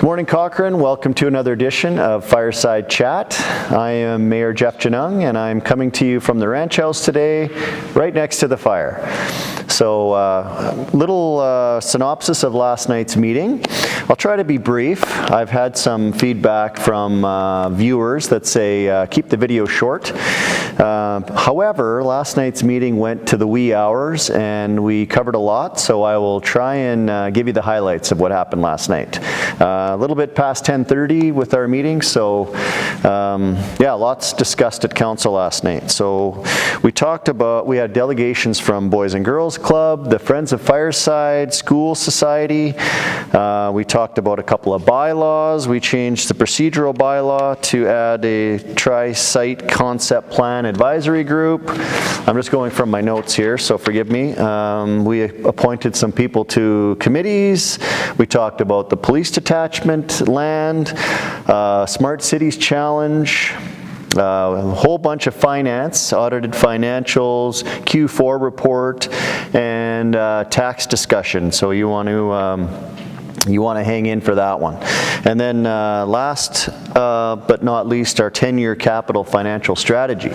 Good morning, Cochrane. Welcome to another edition of Fireside Chat. I am Mayor Jeff Genung, and I'm coming to you from the ranch house today, right next to the fire. So, little synopsis of last night's meeting. I'll try to be brief. I've had some feedback from viewers that say keep the video short. However, last night's meeting went to the wee hours, and we covered a lot, so I will try and give you the highlights of what happened last night. A little bit past 10:30 with our meeting, so yeah, lots discussed at council last night. So we had delegations from Boys and Girls Club, the Friends of Fireside, School Society. We talked about a couple of bylaws. We changed the procedural bylaw to add a tri-site concept plan advisory group. I'm just going from my notes here, so forgive me. We appointed some people to committees. We talked about the police detachment land, Smart Cities Challenge, a whole bunch of finance, audited financials, Q4 report, and tax discussion. So you want to hang in for that one. And then last but not least, our 10-year capital financial strategy.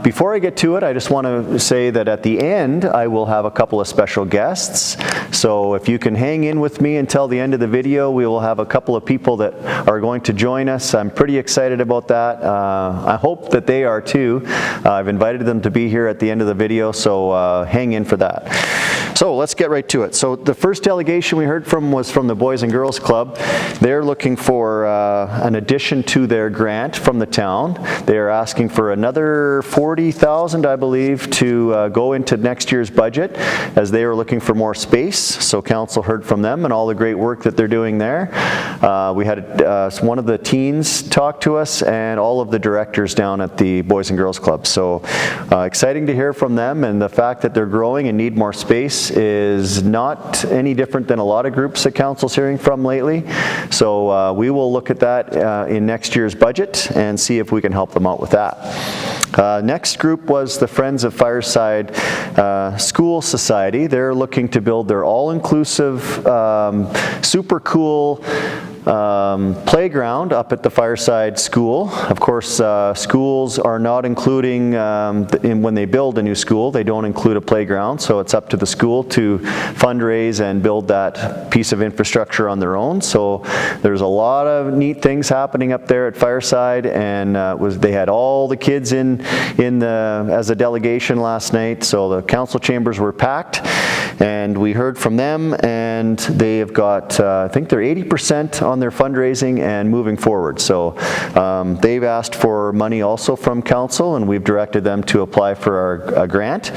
Before I get to it, I just want to say that at the end, I will have a couple of special guests. So if you can hang in with me until the end of the video, we will have a couple of people that are going to join us. I'm pretty excited about that. I hope that they are too. I've invited them to be here at the end of the video, so hang in for that. So let's get right to it. So the first delegation we heard from was from the Boys and Girls Club. They're looking for an addition to their grant from the town. They are asking for another $40,000, I believe, to go into next year's budget, as they are looking for more space. So council heard from them and all the great work that they're doing there. We had one of the teens talk to us and all of the directors down at the Boys and Girls Club. So exciting to hear from them, and the fact that they're growing and need more space is not any different than a lot of groups that council's hearing from lately. So we will look at that in next year's budget and see if we can help them out with that. Next group was the Friends of Fireside School Society. They're looking to build their all-inclusive, super cool playground up at the Fireside School. Of course, schools are not including, when they build a new school, they don't include a playground, so it's up to the school to fundraise and build that piece of infrastructure on their own. So there's a lot of neat things happening up there at Fireside, and they had all the kids as a delegation last night, so the council chambers were packed, and we heard from them, and they have got, I think they're 80% on their fundraising and moving forward. So they've asked for money also from council, and we've directed them to apply for our grant,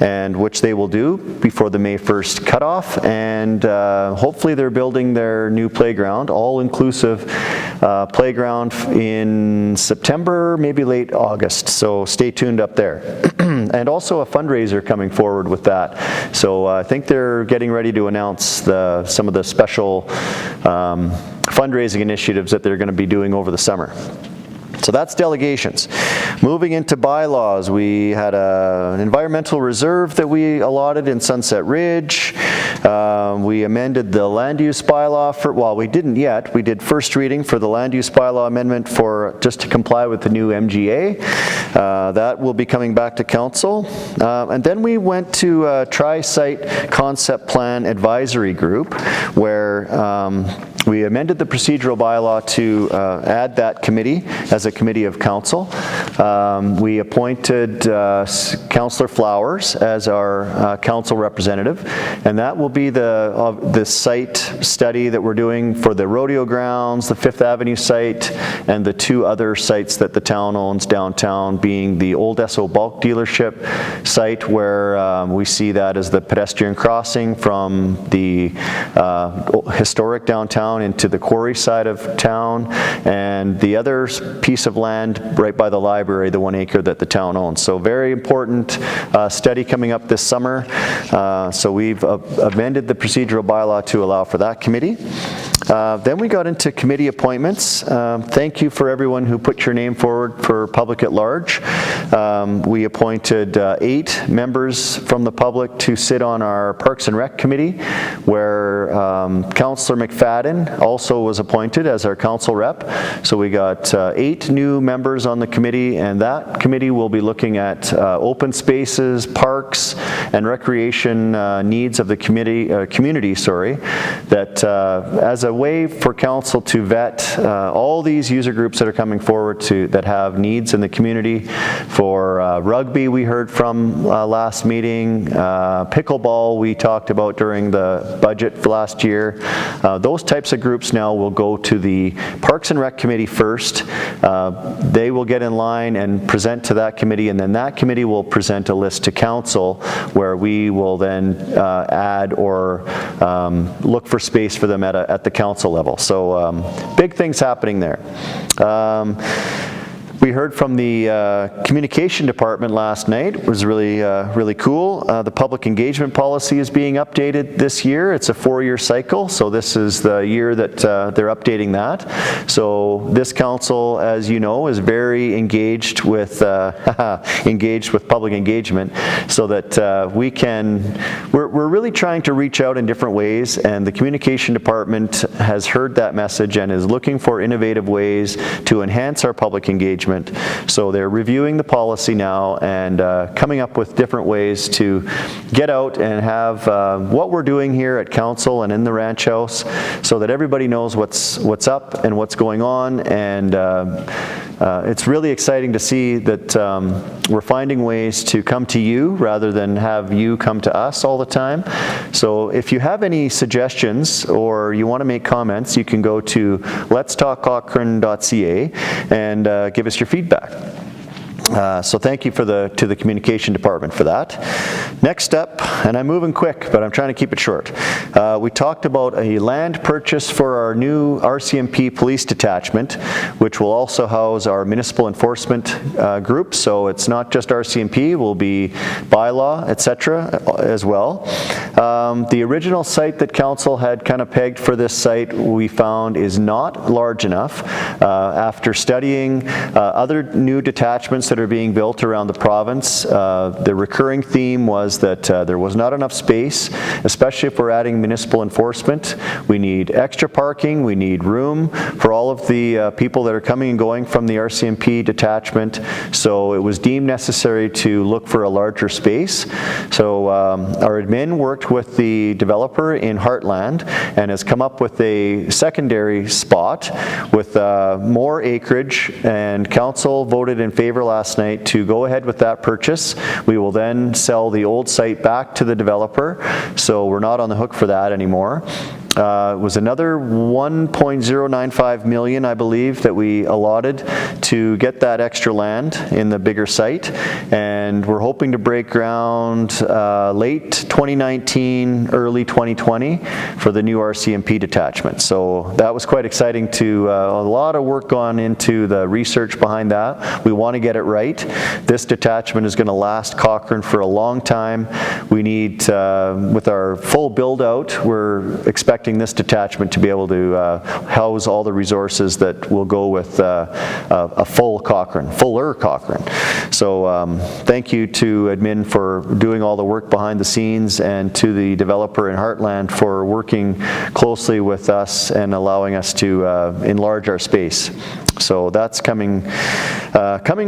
and which they will do before the May 1st cutoff, and hopefully they're building their new playground, all-inclusive playground in September, maybe late August, so stay tuned up there. And also a fundraiser coming forward with that. So I think they're getting ready to announce some of the special fundraising initiatives that they're going to be doing over the summer. So that's delegations. Moving into bylaws, we had an environmental reserve that we allotted in Sunset Ridge. We amended the land use bylaw well, we didn't yet. We did first reading for the land use bylaw amendment just to comply with the new MGA. That will be coming back to council. And then we went to a tri-site concept plan advisory group, where we amended the procedural bylaw to add that committee as a committee of council. We appointed Councillor Flowers as our council representative, and that will be the site study that we're doing for the rodeo grounds, the Fifth Avenue site, and the two other sites that the town owns downtown, being the Old Esso Bulk Dealership site, where we see that as the pedestrian crossing from the historic downtown into the quarry side of town, and the other piece of land right by the library, the 1 acre that the town owns. So very important study coming up this summer. So we've amended the procedural bylaw to allow for that committee. Then we got into committee appointments. Thank you for everyone who put your name forward for public at large. We appointed 8 members from the public to sit on our Parks and Rec Committee, where Councillor McFadden also was appointed as our council rep. So we got 8 new members on the committee, and that committee will be looking at open spaces, parks, and recreation needs of the community, that as a way for council to vet all these user groups that are coming forward that have needs in the community. For rugby, we heard from last meeting. Pickleball, we talked about during the budget for last year. Those types of groups now will go to the Parks and Rec Committee first. They will get in line and present to that committee, and then that committee will present a list to council, where we will then add or look for space for them at the council level. So big things happening there. We heard from the communication department last night. It was really cool. The public engagement policy is being updated this year. It's a 4-year cycle, so this is the year that they're updating that. So this council, as you know, is very engaged with public engagement, so that we're really trying to reach out in different ways, and the communication department has heard that message and is looking for innovative ways to enhance our public engagement. So they're reviewing the policy now and coming up with different ways to get out and have what we're doing here at council and in the ranch house, so that everybody knows what's up and what's going on. And it's really exciting to see that we're finding ways to come to you rather than have you come to us all the time. So if you have any suggestions or you want to make comments, you can go to letstalkcochrane.ca and give us your feedback. So thank you to the communication department for that. Next up, and I'm moving quick, but I'm trying to keep it short. We talked about a land purchase for our new RCMP police detachment, which will also house our municipal enforcement group. So it's not just RCMP, it will be bylaw, etc. as well. The original site that council had kind of pegged for this site, we found, is not large enough. After studying other new detachments that are being built around the province, the recurring theme was that there was not enough space, especially if we're adding municipal enforcement. We need extra parking, we need room for all of the people that are coming and going from the RCMP detachment, so it was deemed necessary to look for a larger space. So our admin worked with the developer in Heartland and has come up with a secondary spot with more acreage, and council voted in favor last night to go ahead with that purchase. We will then sell the old site back to the developer, so we're not on the hook for that anymore. It was another $1.095 million, I believe, that we allotted to get that extra land in the bigger site, and we're hoping to break ground late 2019, early 2020 for the new RCMP detachment. So that was quite exciting. A lot of work gone into the research behind that. We want to get it right. This detachment is going to last Cochrane for a long time. We need, with our full build out, we're expecting this detachment to be able to house all the resources that will go with a fuller Cochrane. So thank you to admin for doing all the work behind the scenes, and to the developer in Heartland for working closely with us and allowing us to enlarge our space. So that's coming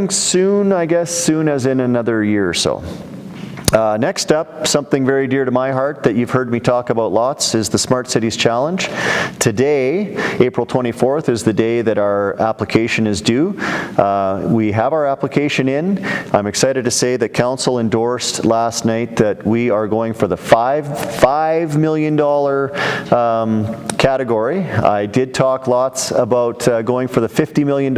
soon, I guess, soon as in another year or so. Next up, something very dear to my heart that you've heard me talk about lots, is the Smart Cities Challenge. Today, April 24th, is the day that our application is due. We have our application in. I'm excited to say that council endorsed last night that we are going for the $5 million category. I did talk lots about going for the $50 million.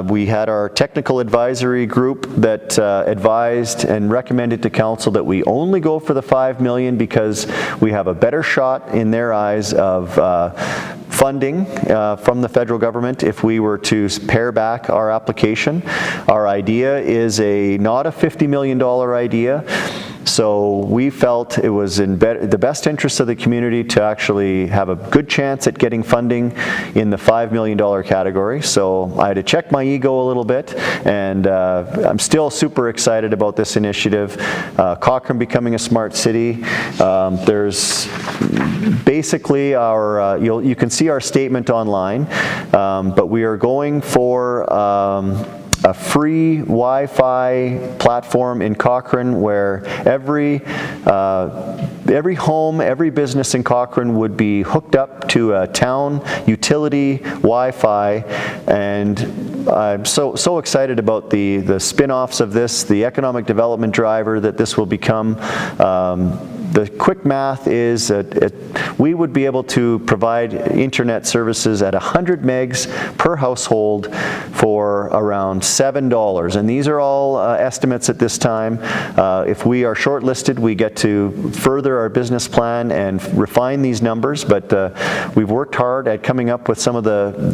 We had our technical advisory group that advised and recommended to council that we only go for the $5 million because we have a better shot in their eyes of funding from the federal government if we were to pare back our application. Our idea is not a $50 million idea. So we felt it was in the best interest of the community to actually have a good chance at getting funding in the $5 million category. So I had to check my ego a little bit, and I'm still super excited about this initiative. Cochrane becoming a smart city. There's basically you can see our statement online, but we are going for a free Wi-Fi platform in Cochrane where every home, every business in Cochrane would be hooked up to a town utility Wi-Fi, and I'm so excited about the spin-offs of this, the economic development driver that this will become. The quick math is that we would be able to provide internet services at 100 megs per household for around $7. And these are all estimates at this time. If we are shortlisted, we get to further our business plan and refine these numbers. But we've worked hard at coming up with some of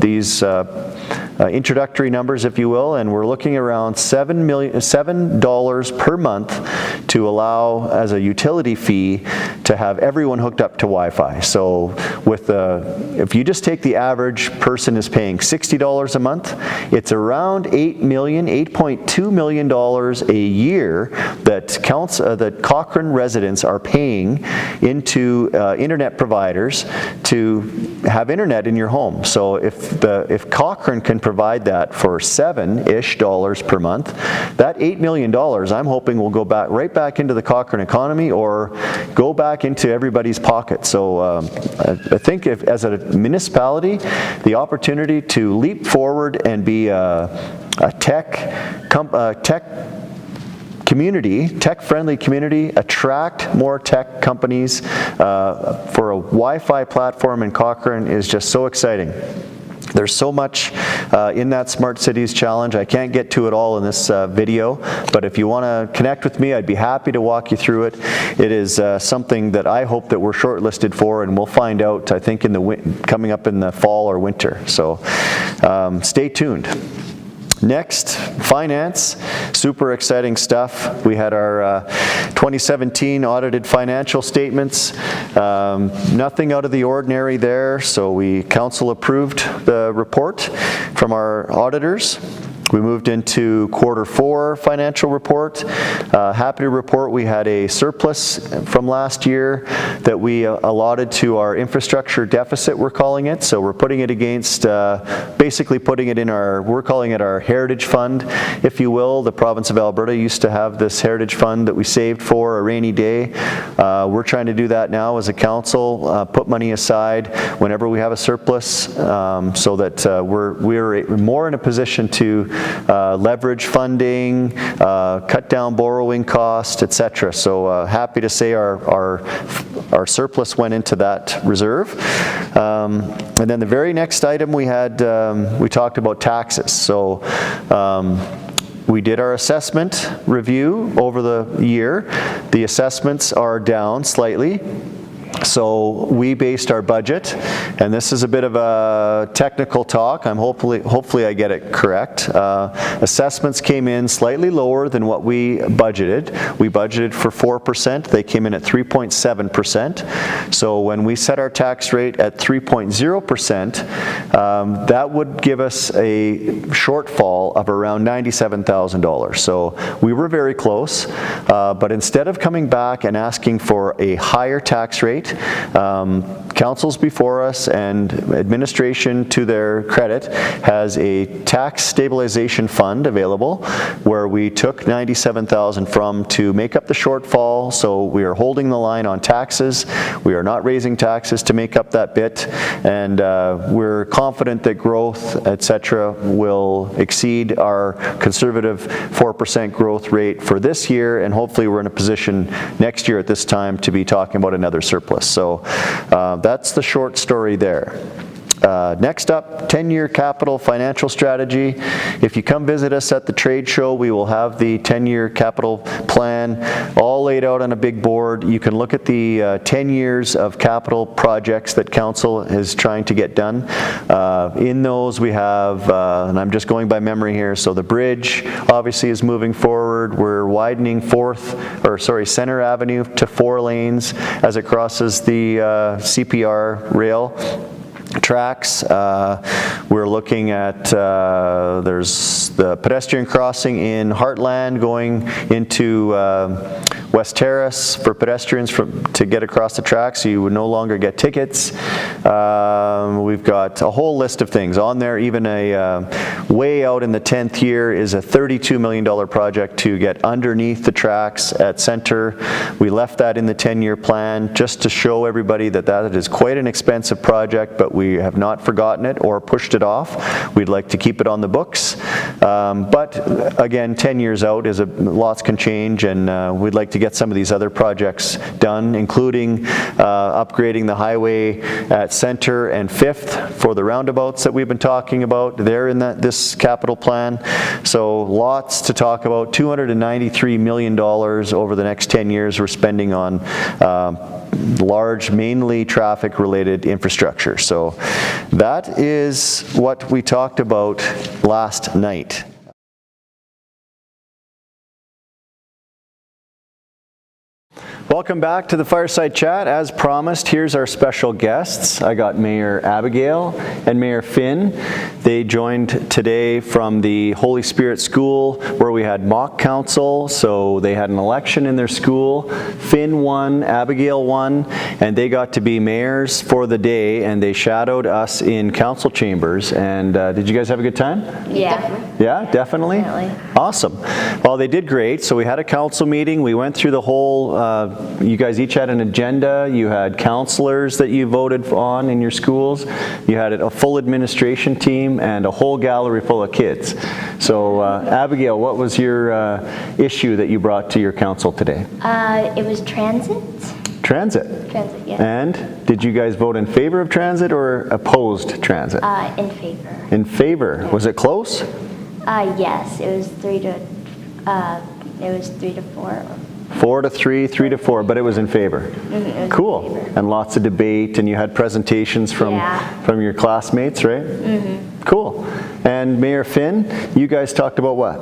these introductory numbers, if you will, and we're looking around $7 per month to allow as a utility fee to have everyone hooked up to Wi-Fi. So if you just take the average person is paying $60 a month, it's around $8.2 million a year that Cochrane residents are paying into internet providers to have internet in your home. So if Cochrane can provide that for $7-ish per month, that $8 million I'm hoping will go right back into the Cochrane economy or go back into everybody's pocket. So I think as a municipality, the opportunity to leap forward and be a tech-friendly community, attract more tech companies for a Wi-Fi platform in Cochrane is just so exciting. There's so much in that Smart Cities Challenge. I can't get to it all in this video, but if you want to connect with me, I'd be happy to walk you through it. It is something that I hope that we're shortlisted for, and we'll find out, I think, coming up in the fall or winter. So stay tuned. Next, finance, super exciting stuff. We had our 2017 audited financial statements. Nothing out of the ordinary there, so council approved the report from our auditors. We moved into Q4 financial report. Happy to report we had a surplus from last year that we allotted to our infrastructure deficit, we're calling it. So we're putting it against, basically putting it in we're calling it our heritage fund, if you will. The province of Alberta used to have this heritage fund that we saved for a rainy day. We're trying to do that now as a council, put money aside whenever we have a surplus so that we're more in a position to leverage funding, cut down borrowing costs, etc. So happy to say our surplus went into that reserve. And then the very next item we talked about taxes. So we did our assessment review over the year. The assessments are down slightly. So we based our budget, and this is a bit of a technical talk. Hopefully I get it correct. Assessments came in slightly lower than what we budgeted. We budgeted for 4%. They came in at 3.7%. So when we set our tax rate at 3.0%, that would give us a shortfall of around $97,000. So we were very close, but instead of coming back and asking for a higher tax rate, councils before us and administration, to their credit, has a tax stabilization fund available where we took $97,000 from to make up the shortfall. So we are holding the line on taxes. We are not raising taxes to make up that bit, and we're confident that growth, etc., will exceed our conservative 4% growth rate for this year, and hopefully we're in a position next year at this time to be talking about another surplus. So that's the short story there. Next up, 10-year capital financial strategy. If you come visit us at the trade show, we will have the 10-year capital plan all laid out on a big board. You can look at the 10 years of capital projects that council is trying to get done. In those we have, and I'm just going by memory here, so the bridge obviously is moving forward. We're widening Center Avenue to 4 lanes as it crosses the CPR rail tracks. We're looking at, there's the pedestrian crossing in Heartland going into West Terrace for pedestrians to get across the tracks, so you would no longer get tickets. We've got a whole list of things on there. Even way out in the 10th year is a $32 million project to get underneath the tracks at Center. We left that in the 10-year plan just to show everybody that that is quite an expensive project, but we have not forgotten it or pushed it off. We'd like to keep it on the books. But again, 10 years out is lots can change, and we'd like to get some of these other projects done, including upgrading the highway at Center and 5th for the roundabouts that we've been talking about. They're in this capital plan. So lots to talk about. $293 million over the next 10 years we're spending on large, mainly traffic-related infrastructure. So that is what we talked about last night. Welcome back to the Fireside Chat. As promised, here's our special guests. I got Mayor Abigail and Mayor Finn. They joined today from the Holy Spirit School where we had mock council, so they had an election in their school. Finn won, Abigail won, and they got to be mayors for the day, and they shadowed us in council chambers. And did you guys have a good time? Yeah. Definitely. Yeah, definitely? Awesome. Well, they did great. So we had a council meeting. We went through the whole you guys each had an agenda. You had counselors that you voted on in your schools. You had a full administration team and a whole gallery full of kids. So Abigail, what was your issue that you brought to your council today? It was transit. Transit? Transit, yeah. And did you guys vote in favor of transit or opposed transit? In favor. In favor. Yeah. Was it close? Yes, it was 3 to 4. 4 to 3, 3 to 4, but it was in favor. Mm-hmm, cool. In favor. And lots of debate, and you had presentations from your classmates, right? Mm-hmm. Cool. And Mayor Finn, you guys talked about what?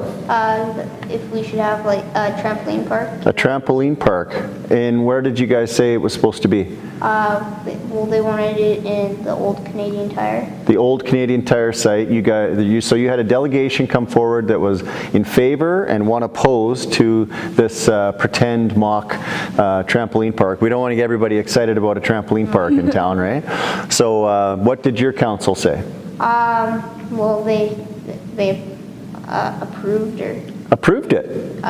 If we should have like a trampoline park. A trampoline park. And where did you guys say it was supposed to be? Well, they wanted it in the old Canadian Tire. The old Canadian Tire site. So you had a delegation come forward that was in favor and one opposed to this pretend mock trampoline park. We don't want to get everybody excited about a trampoline park in town, right? So what did your council say? Well, they approved or... Approved it?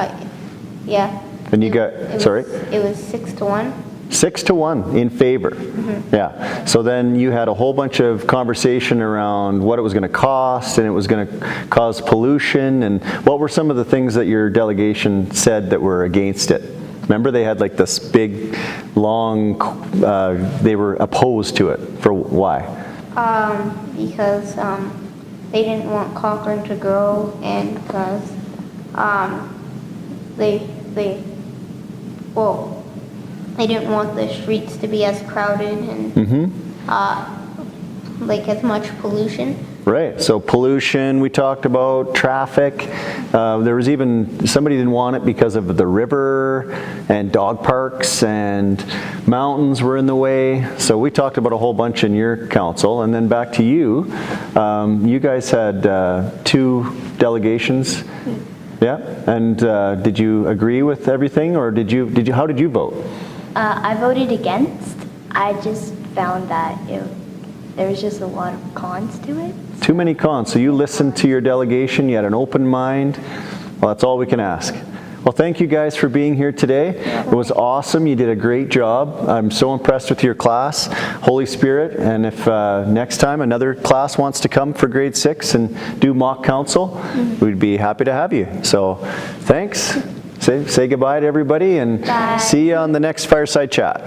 Yeah. And you got, sorry? It was 6 to 1. 6 to 1 in favor. Mm-hmm. Yeah. So then you had a whole bunch of conversation around what it was going to cost, and it was going to cause pollution, and what were some of the things that your delegation said that were against it? Remember, they had like this big, long, they were opposed to it. For why? Because they didn't want Cochrane to grow, and because they didn't want the streets to be as crowded and like as much pollution. Right. So pollution, we talked about, traffic. There was even, somebody didn't want it because of the river and dog parks and mountains were in the way. So we talked about a whole bunch in your council. And then back to you. You guys had 2 delegations. Yeah. And did you agree with everything, or how did you vote? I voted against. I just found that there was just a lot of cons to it. Too many cons. So you listened to your delegation, you had an open mind. Well, that's all we can ask. Well, thank you guys for being here today. It was awesome. You did a great job. I'm so impressed with your class, Holy Spirit. And if next time another class wants to come for grade 6 and do mock council, we'd be happy to have you. So thanks. Say goodbye to everybody, and see you on the next Fireside Chat.